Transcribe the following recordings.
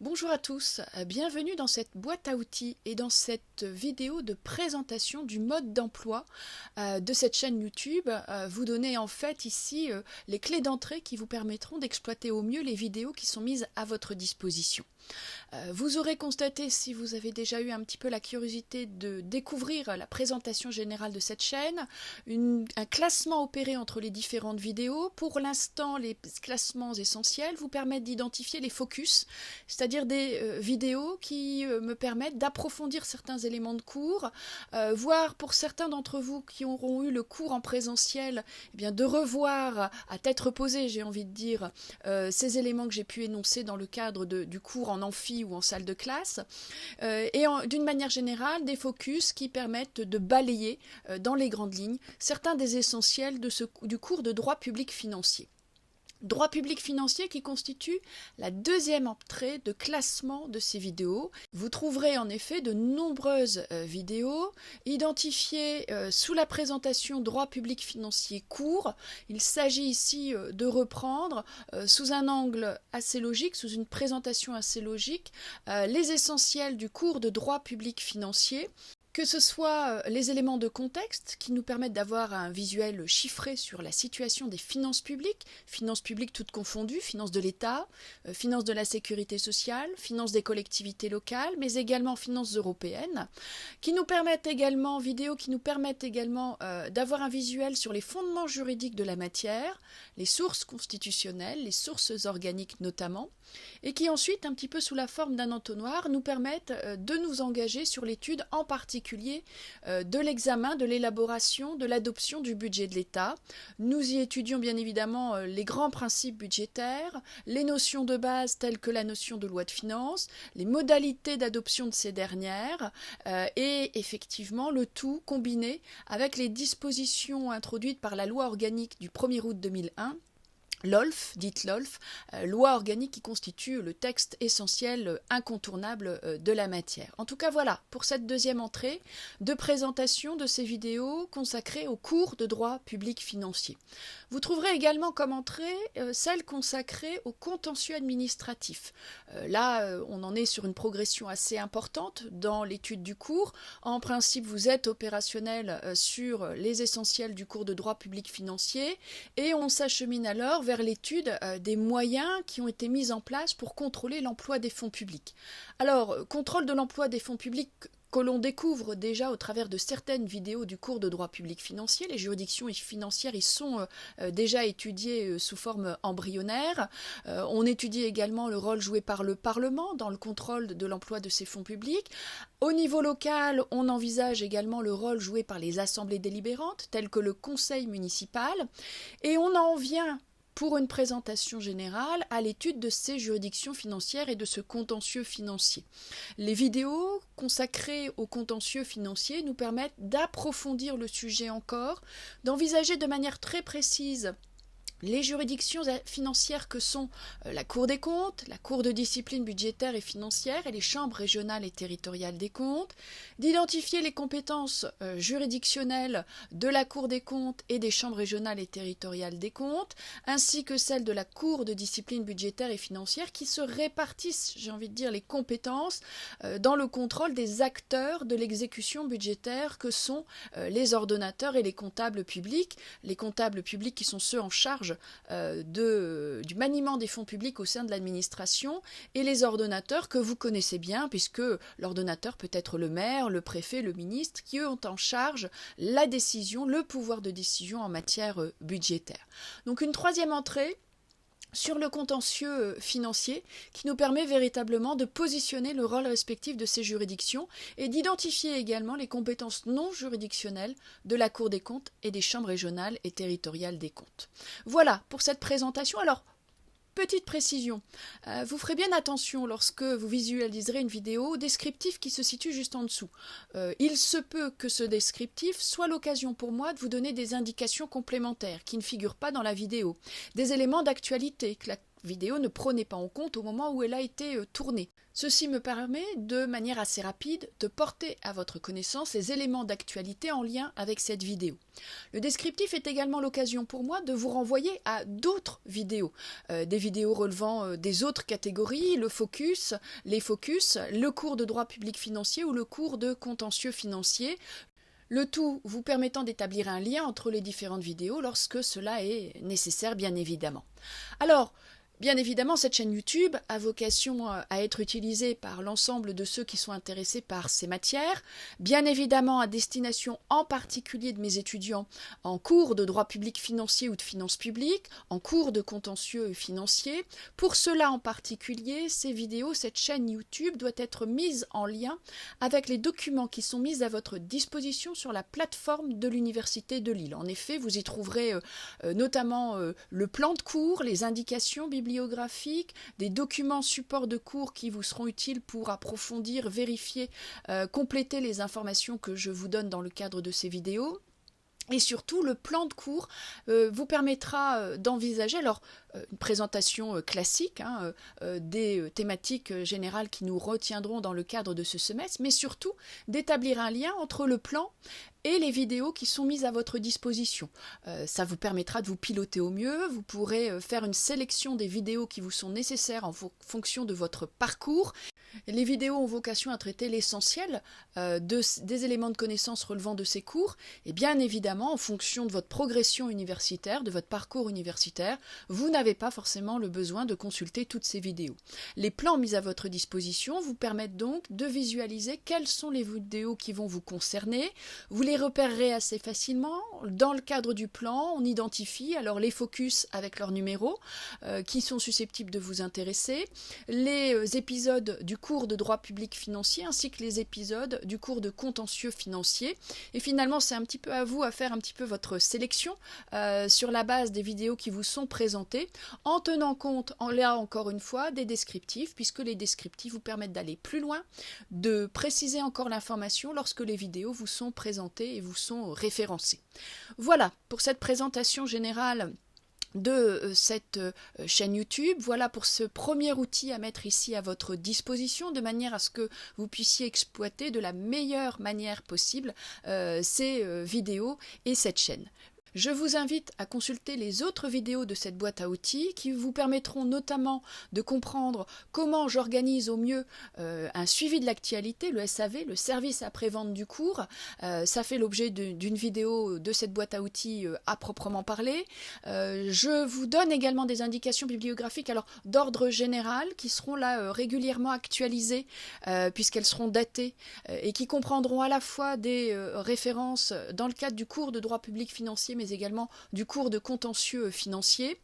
Bonjour à tous, bienvenue dans cette boîte à outils et dans cette vidéo de présentation du mode d'emploi de cette chaîne YouTube. Vous donnez en fait ici les clés d'entrée qui vous permettront d'exploiter au mieux les vidéos qui sont mises à votre disposition. Vous aurez constaté, si vous avez déjà eu un petit peu la curiosité de découvrir la présentation générale de cette chaîne, un classement opéré entre les différentes vidéos. Pour l'instant, les classements essentiels vous permettent d'identifier les focus, c'est-à-dire des vidéos qui me permettent d'approfondir certains éléments de cours, voire pour certains d'entre vous qui auront eu le cours en présentiel, eh bien de revoir à tête reposée, j'ai envie de dire, ces éléments que j'ai pu énoncer dans le cadre du cours en amphi ou en salle de classe, et d'une manière générale des focus qui permettent de balayer dans les grandes lignes certains des essentiels du cours de droit public financier. Droit public financier qui constitue la deuxième entrée de classement de ces vidéos. Vous trouverez en effet de nombreuses vidéos identifiées sous la présentation droit public financier court. Il s'agit ici de reprendre sous un angle assez logique, sous une présentation assez logique, les essentiels du cours de droit public financier. Que ce soit les éléments de contexte qui nous permettent d'avoir un visuel chiffré sur la situation des finances publiques toutes confondues, finances de l'État, finances de la sécurité sociale, finances des collectivités locales, mais également finances européennes, vidéos qui nous permettent également d'avoir un visuel sur les fondements juridiques de la matière, les sources constitutionnelles, les sources organiques notamment, et qui ensuite, un petit peu sous la forme d'un entonnoir, nous permettent de nous engager sur l'étude en particulier de l'examen, de l'élaboration, de l'adoption du budget de l'État. Nous y étudions bien évidemment les grands principes budgétaires, les notions de base telles que la notion de loi de finances, les modalités d'adoption de ces dernières, et effectivement le tout combiné avec les dispositions introduites par la loi organique du 1er août 2001, l'OLF, dite l'OLF, loi organique qui constitue le texte essentiel, incontournable de la matière. En tout cas, voilà, pour cette deuxième entrée de présentation de ces vidéos consacrées au cours de droit public financier. Vous trouverez également comme entrée celle consacrée au contentieux administratif. Là, on en est sur une progression assez importante dans l'étude du cours. En principe, vous êtes opérationnel sur les essentiels du cours de droit public financier et on s'achemine alors vers l'étude des moyens qui ont été mis en place pour contrôler l'emploi des fonds publics. Alors, contrôle de l'emploi des fonds publics que l'on découvre déjà au travers de certaines vidéos du cours de droit public financier. Les juridictions financières y sont déjà étudiées sous forme embryonnaire. On étudie également le rôle joué par le Parlement dans le contrôle de l'emploi de ces fonds publics. Au niveau local, on envisage également le rôle joué par les assemblées délibérantes, telles que le conseil municipal. Et on en vient pour une présentation générale à l'étude de ces juridictions financières et de ce contentieux financier. Les vidéos consacrées au contentieux financier nous permettent d'approfondir le sujet encore, d'envisager de manière très précise les juridictions financières que sont la Cour des comptes, la Cour de discipline budgétaire et financière et les chambres régionales et territoriales des comptes, d'identifier les compétences juridictionnelles de la Cour des comptes et des chambres régionales et territoriales des comptes, ainsi que celles de la Cour de discipline budgétaire et financière qui se répartissent, j'ai envie de dire, les compétences dans le contrôle des acteurs de l'exécution budgétaire que sont les ordonnateurs et les comptables publics qui sont ceux en charge du maniement des fonds publics au sein de l'administration, et les ordonnateurs que vous connaissez bien, puisque l'ordonnateur peut être le maire, le préfet, le ministre, qui eux ont en charge la décision, le pouvoir de décision en matière budgétaire. Donc une troisième entrée sur le contentieux financier qui nous permet véritablement de positionner le rôle respectif de ces juridictions et d'identifier également les compétences non juridictionnelles de la Cour des comptes et des chambres régionales et territoriales des comptes. Voilà pour cette présentation. Alors, petite précision, vous ferez bien attention lorsque vous visualiserez une vidéo au descriptif qui se situe juste en dessous. Il se peut que ce descriptif soit l'occasion pour moi de vous donner des indications complémentaires qui ne figurent pas dans la vidéo, des éléments d'actualité que vidéo ne prenait pas en compte au moment où elle a été tournée. Ceci me permet, de manière assez rapide, de porter à votre connaissance les éléments d'actualité en lien avec cette vidéo. Le descriptif est également l'occasion pour moi de vous renvoyer à d'autres vidéos, des vidéos relevant des autres catégories, le focus, les focus, le cours de droit public financier ou le cours de contentieux financier. Le tout vous permettant d'établir un lien entre les différentes vidéos lorsque cela est nécessaire, bien évidemment. Alors, bien évidemment, cette chaîne YouTube a vocation à être utilisée par l'ensemble de ceux qui sont intéressés par ces matières, bien évidemment à destination en particulier de mes étudiants en cours de droit public financier ou de finances publiques, en cours de contentieux financier. Pour cela en particulier, ces vidéos, cette chaîne YouTube doit être mise en lien avec les documents qui sont mis à votre disposition sur la plateforme de l'Université de Lille. En effet, vous y trouverez notamment le plan de cours, les indications bibliographiques, des documents supports de cours qui vous seront utiles pour approfondir, vérifier, compléter les informations que je vous donne dans le cadre de ces vidéos. Et surtout, le plan de cours vous permettra d'envisager une présentation classique des thématiques générales qui nous retiendront dans le cadre de ce semestre, mais surtout d'établir un lien entre le plan et les vidéos qui sont mises à votre disposition. Ça vous permettra de vous piloter au mieux, vous pourrez faire une sélection des vidéos qui vous sont nécessaires en fonction de votre parcours. Les vidéos ont vocation à traiter l'essentiel des éléments de connaissance relevant de ces cours, et bien évidemment, en fonction de votre progression universitaire, de votre parcours universitaire, vous n'avez pas forcément le besoin de consulter toutes ces vidéos. Les plans mis à votre disposition vous permettent donc de visualiser quelles sont les vidéos qui vont vous concerner. Vous les repérerez assez facilement. Dans le cadre du plan, on identifie alors les focus avec leurs numéros qui sont susceptibles de vous intéresser, les épisodes du cours de droit public financier ainsi que les épisodes du cours de contentieux financier. Et finalement, c'est un petit peu à vous à faire un petit peu votre sélection sur la base des vidéos qui vous sont présentées, en tenant compte, là encore une fois, des descriptifs, puisque les descriptifs vous permettent d'aller plus loin, de préciser encore l'information lorsque les vidéos vous sont présentées et vous sont référencées. Voilà pour cette présentation générale de cette chaîne YouTube. Voilà pour ce premier outil à mettre ici à votre disposition, de manière à ce que vous puissiez exploiter de la meilleure manière possible ces vidéos et cette chaîne. Je vous invite à consulter les autres vidéos de cette boîte à outils qui vous permettront notamment de comprendre comment j'organise au mieux un suivi de l'actualité, le SAV, le service après-vente du cours. Ça fait l'objet d'une vidéo de cette boîte à outils à proprement parler. Je vous donne également des indications bibliographiques d'ordre général qui seront là régulièrement actualisées puisqu'elles seront datées et qui comprendront à la fois des références dans le cadre du cours de droit public financier mais également du cours de contentieux financier.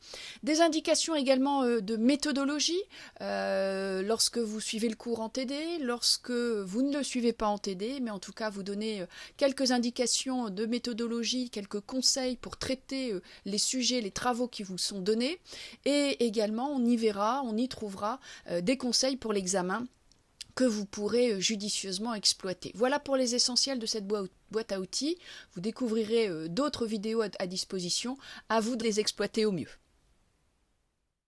Des indications également de méthodologie lorsque vous suivez le cours en TD, lorsque vous ne le suivez pas en TD, mais en tout cas vous donner quelques indications de méthodologie, quelques conseils pour traiter les sujets, les travaux qui vous sont donnés. Et également, on y trouvera des conseils pour l'examen que vous pourrez judicieusement exploiter. Voilà pour les essentiels de cette boîte à outils. Vous découvrirez d'autres vidéos à disposition. À vous de les exploiter au mieux.